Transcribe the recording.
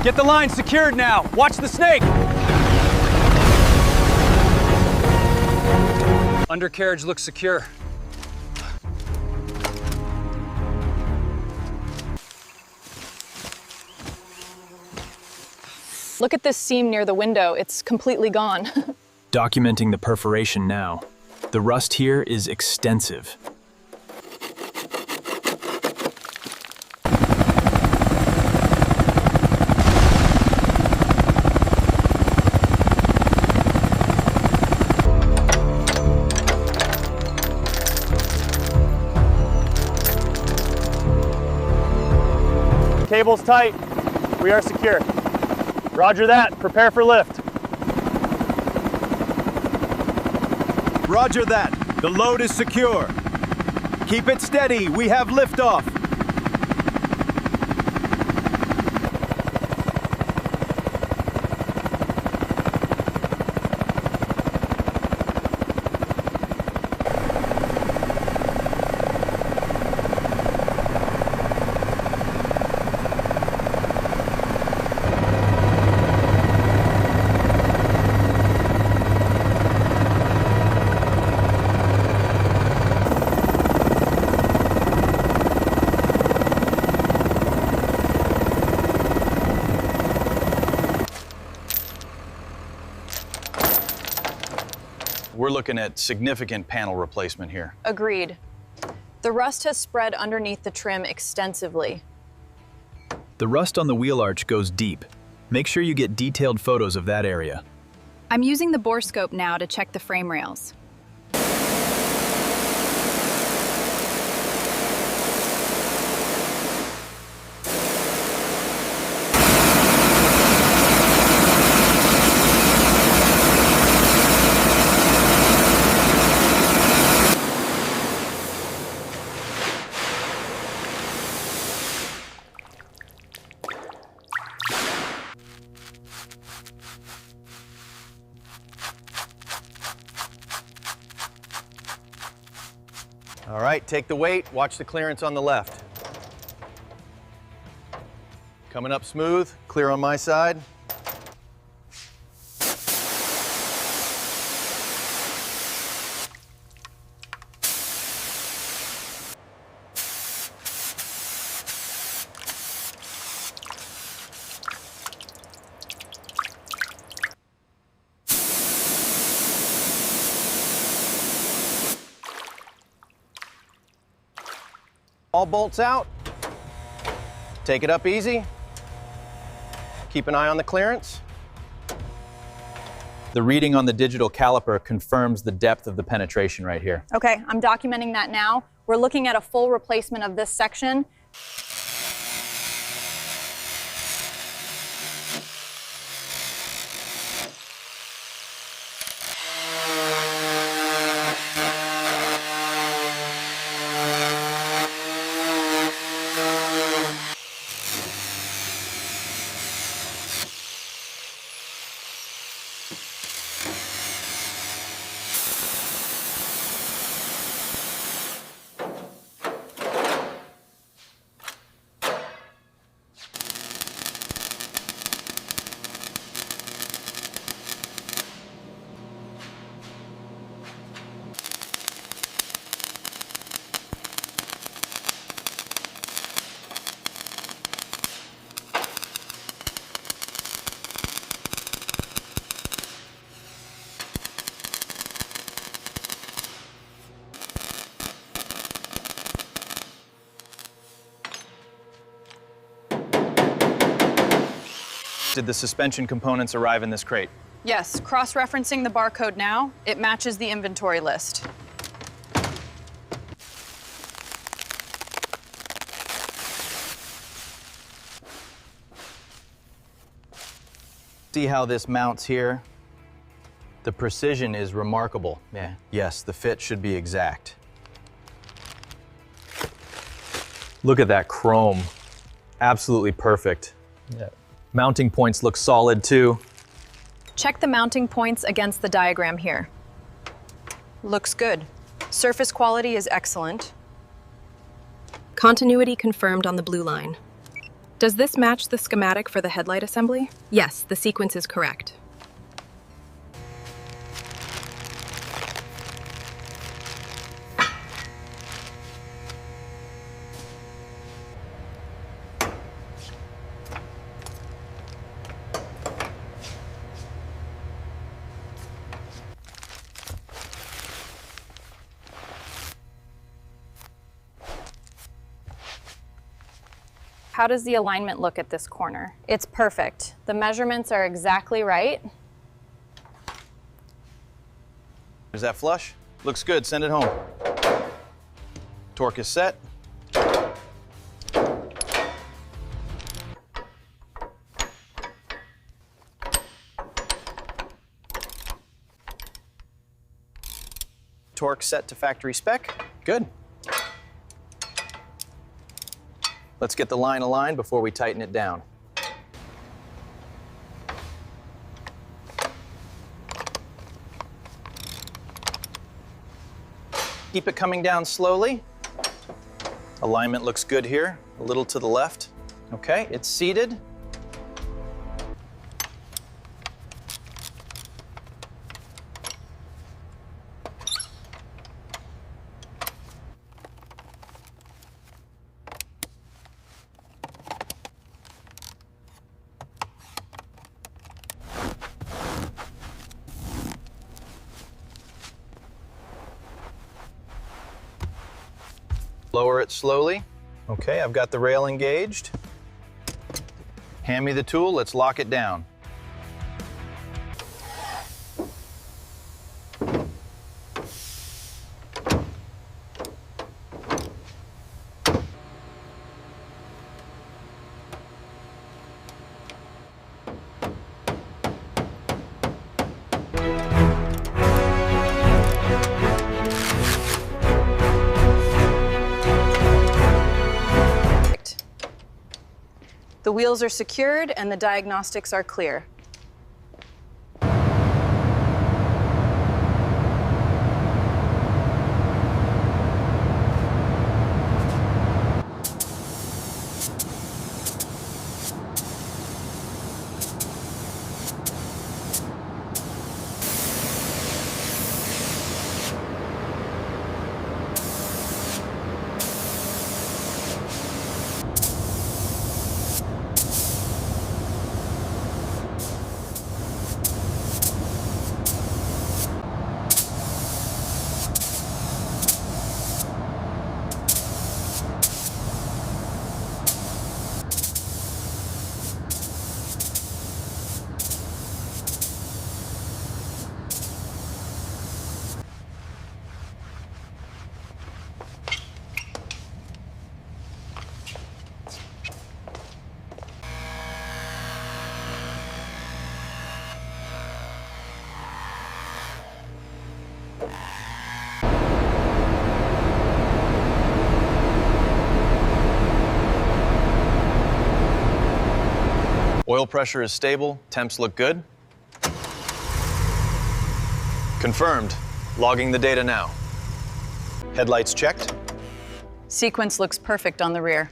Get the line secured now. Watch the snake. Undercarriage looks secure. Look at this seam near the window. It's completely gone. Documenting the perforation now. The rust here is extensive. Cable's tight. We are secure. Roger that. Prepare for lift. Roger that. The load is secure. Keep it steady. We have liftoff. We're looking at significant panel replacement here. Agreed. The rust has spread underneath the trim extensively. The rust on the wheel arch goes deep. Make sure you get detailed photos of that area. I'm using the borescope now to check the frame rails. All right, take the weight. Watch the clearance on the left. Coming up smooth. Clear on my side. All bolts out. Take it up easy. Keep an eye on the clearance. The reading on the digital caliper confirms the depth of the penetration right here. Okay, I'm documenting that now. We're looking at a full replacement of this section. Did the suspension components arrive in this crate? Yes, cross-referencing the barcode now, it matches the inventory list. See how this mounts here? The precision is remarkable. Yeah. Yes, the fit should be exact. Look at that chrome. Absolutely perfect. Yeah. Mounting points look solid too. Check the mounting points against the diagram here. Looks good. Surface quality is excellent. Continuity confirmed on the blue line. Does this match the schematic for the headlight assembly? Yes, the sequence is correct. How does the alignment look at this corner? It's perfect. The measurements are exactly right. Is that flush? Looks good, send it home. Torque is set. Torque set to factory spec. Good. Let's get the line aligned before we tighten it down. Keep it coming down slowly. Alignment looks good here, a little to the left. Okay, it's seated. Lower it slowly. Okay, I've got the rail engaged. Hand me the tool, let's lock it down. The wheels are secured and the diagnostics are clear. Oil pressure is stable, temps look good. Confirmed. Logging the data now. Headlights checked. Sequence looks perfect on the rear.